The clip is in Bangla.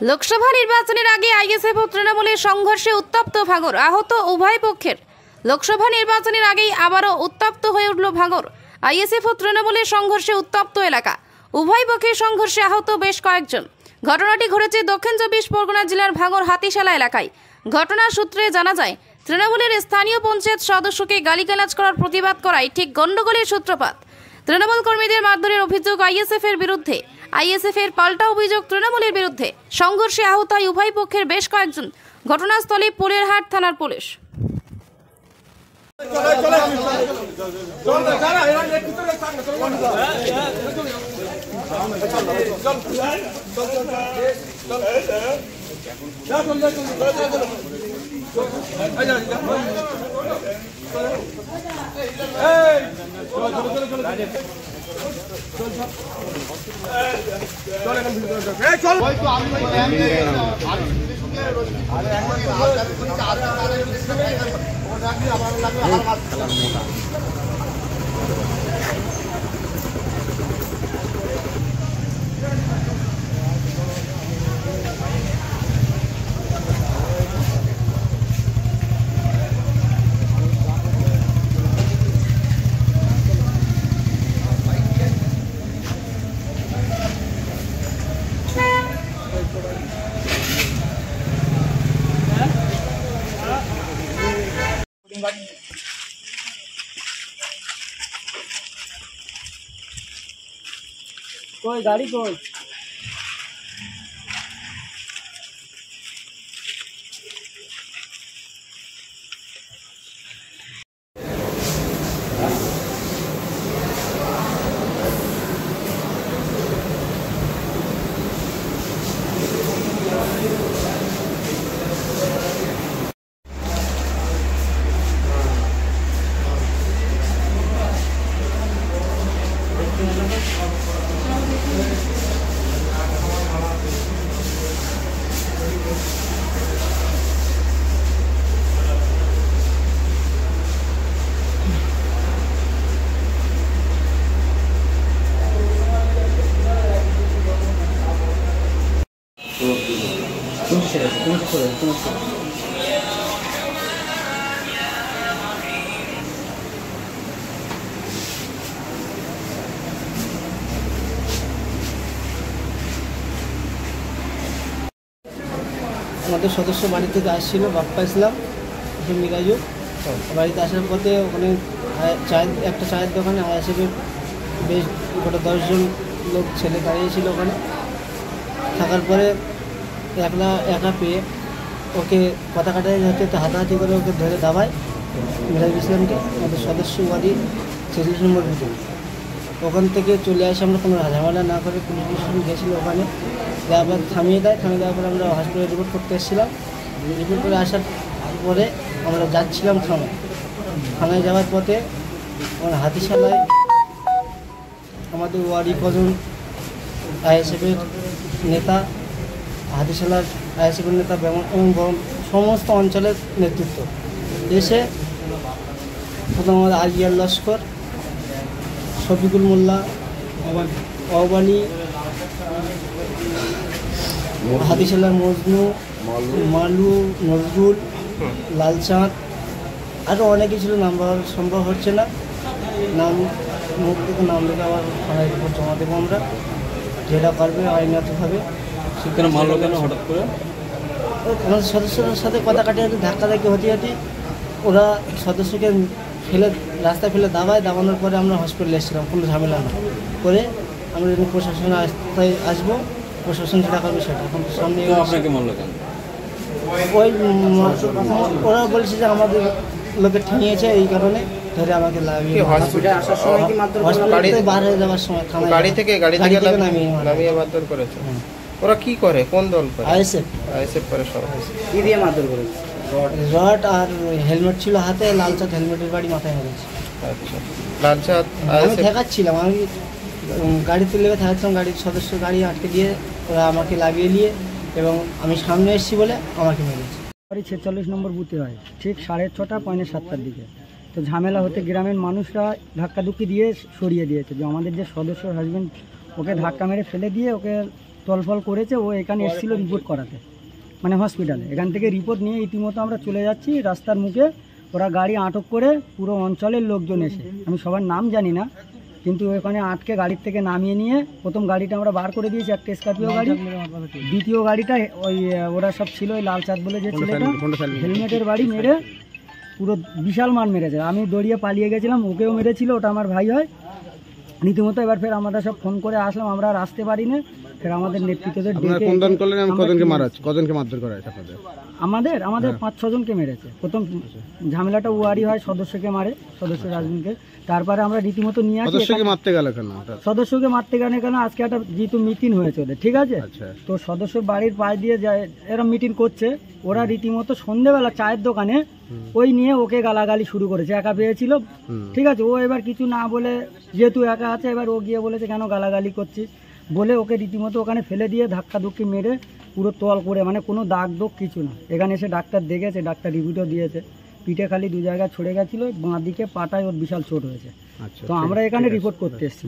লোকসভা নির্বাচনের আগে আইএসএফ ও তৃণমূলের সংঘর্ষে উত্তপ্ত ভাঙড়, আহত উভয় পক্ষের। লোকসভা নির্বাচনের আগেই আবারও উত্তপ্ত হয়ে উঠল ভাঙড়। আইএসএফ ও তৃণমূলের সংঘর্ষে উত্তপ্ত এলাকা, উভয় পক্ষের সংঘর্ষে আহত বেশ কয়েকজন। ঘটনাটি ঘটেছে দক্ষিণ 24 পরগনা জেলার ভাঙড় হাতিশালা এলাকায়। ঘটনার সূত্রে জানা যায়, তৃণমূলের স্থানীয় পঞ্চায়েত সদস্যকে গালিগালাজ করার প্রতিবাদ করায় ঠিক গন্ডগোলের সূত্রপাত। তৃণমূল কর্মীদের মারধরের অভিযোগ আইএসএফ এর বিরুদ্ধে, আইএসএফ এর পাল্টা অভিযোগ তৃণমূলের বিরুদ্ধে। সংঘর্ষে আহত হয় উভয় পক্ষের বেশ কয়েকজন। ঘটনাস্থলে পোলেরহাট থানার পুলিশ। कोई गाड़ी कोई আমাদের সদস্য বাড়ি থেকে আসছিল, বাপ্পা ইসলাম মিরাজু। বাড়িতে আসার পথে ওখানে একটা চায়ের দোকানে আইএসএফের বেশ গোটা 10 জন লোক ছেলে দাঁড়িয়েছিল। ওখানে থাকার পরে একা পেয়ে ওকে কথা কাটাই হচ্ছে, তো হাতাহাতি করে ওকে ধরে দাবায় মিরাজুল ইসলামকে। আমাদের সদস্য বাড়ি 46 নম্বর বুথে। ওখান থেকে চলে আসে, আমরা কোনো ঝামেলা না করে পুলিশ স্টেশন গেছিলো। ওখানে আবার থামিয়ে দেওয়ার পরে আমরা হসপিটালে রিপোর্ট করতে এসেছিলাম। রিপোর্ট করে আসার পরে আমরা যাচ্ছিলাম থানায় যাওয়ার পথে আমার হাতিশালায় আমাদের ওয়ার্ডি কজন আইএসএফের নেতা, হাতিশালার আইএসএফের নেতা এবং সমস্ত অঞ্চলের নেতৃত্ব এসে প্রথম আমাদের আজিয়ার লস্কর, শফিকুল মোল্লা, অবানি, হাতিশালার মজনু, মালু, নজরুল, লালচাঁদ, আরও অনেকে ছিল। নাম বলা সম্ভব হচ্ছে না, মুখ থেকে নাম লেখে আবার থানায় রিপোর্ট জমা দেবো আমরা, যেটা পারবে আইনগতভাবে। সেখানে মারলো কেন হঠাৎ করে? আমাদের সদস্যদের সাথে কথা কাটাকাটি ধাক্কাধাক্কি হতে ওরা সদস্যকে রাস্তায় ফেলে দাবানোর পরে আমরা হসপিটালে এসেছিলাম, কোনো ঝামেলা না করে। আমরা যখন প্রশাসনে আসবো, প্রশাসন যেটা করবে সেটা। এখন সামনে আপনাকে মারলো কেন? ওরা বলছে যে আমাদের লোকে ঠেঙিয়েছে, এই কারণে ধরে আমাকে লাগিয়ে হসপিটালে আসার সময় কি হসপিটালে বার হয়ে যাওয়ার সময় গাড়ি থেকে নামিয়ে মারধর করেছে। ওরা কি করে, কোন দল করে? আইএসএফ করে। সব কি দিয়ে মারধর করেছে? রড আর হেলমেট ছিল হাতে, লালচাঁদ হেলমেটের বাড়ি মাথায় মেরেছে। আচ্ছা, লালচাঁদ আমি ঠেকাচ্ছিলাম, আমি গাড়িতে লেগে থাকছিলাম, গাড়ির সদস্য গাড়ি আটকে দিয়ে ওরা আমাকে লাগিয়ে নিয়ে, এবং আমি সামনে এসেছি বলে আমাকে মেরেছে। 46 নম্বর বুথে হয়, ঠিক 6:30 পৌনে 7টার দিকে। তো ঝামেলা হতে গ্রামের মানুষরা ধাক্কাধুক্কি দিয়ে সরিয়ে দিয়েছে। যে আমাদের যে সদস্যর হাজব্যান্ড, ওকে ধাক্কা মেরে ফেলে দিয়ে ওকে তলফল করেছে। ও এখানে এসেছিল রিপোর্ট করাতে, মানে হসপিটালে। এখান থেকে রিপোর্ট নিয়ে ইতিমধ্যে আমরা চলে যাচ্ছি রাস্তার মুখে। ওরা গাড়ি আটক করে পুরো অঞ্চলের লোকজন এসে, আমি সবার নাম জানি না, কিন্তু ওখানে আটকে গাড়ির থেকে নামিয়ে নিয়ে প্রথম গাড়িটা আমরা বার করে দিয়েছি, একটা স্করপিও গাড়ি। দ্বিতীয় গাড়িটা ওই ওরা সব ছিল, ওই লাল চাঁদ বলে যে ছেলেটা হেলমেটের বাড়ি মেরে পুরো বিশাল মার মেরেছে। আমি দৌড়িয়ে পালিয়ে গেছিলাম, ওকেও মেরেছিল, ওটা আমার ভাই হয় রীতিমতো। এবার ফের আমরা সব ফোন করে আসলাম, আমরা আর আসতে পারি না। ফের আমাদের নেতৃত্বদের ডেকে কজনকে মারধর করা হয়েছে আপনাদের? আমাদের 5-6 জনকে মেরেছে। প্রথম ঝামেলাটা ওয়ারি হয়, সদস্যকে মারে, সদস্য রাজগুনকে। তারপরে আমরা রীতিমতো নিয়ে আসি। সদস্যকে মারতে গেল কেন? সদস্যকে মারতে গেলে কেন, আজকে একটা যেহেতু মিটিং হয়েছে ওদের, ঠিক আছে, তো সদস্য বাড়ির পাশ দিয়ে যায়, এরা মিটিং করছে। ওরা রীতিমতো সন্ধ্যেবেলা চায়ের দোকানে ওই নিয়ে ওকে গালাগালি শুরু করেছে। একা পেয়েছিল, ঠিক আছে, ও এবার কিছু না বলে, যেহেতু একা আছে, এবার ও গিয়ে বলেছে কেন গালাগালি করছিস বলে ওকে রীতিমতো ওখানে ফেলে দিয়ে ধাক্কাধুক্কি মেরে পুরো তল করে, মানে কোনো দাগ দোগ কিছু না। এখানে এসে ডাক্তার দেখেছে, ডাক্তার রিভিউও দিয়েছে। পিঠে খালি 2 জায়গায় ছড়ে গেছিলো, বাঁ দিকে পাটায় ওর বিশাল চোট হয়েছে। তো আমরা এখানে রিপোর্ট করতে এসেছি।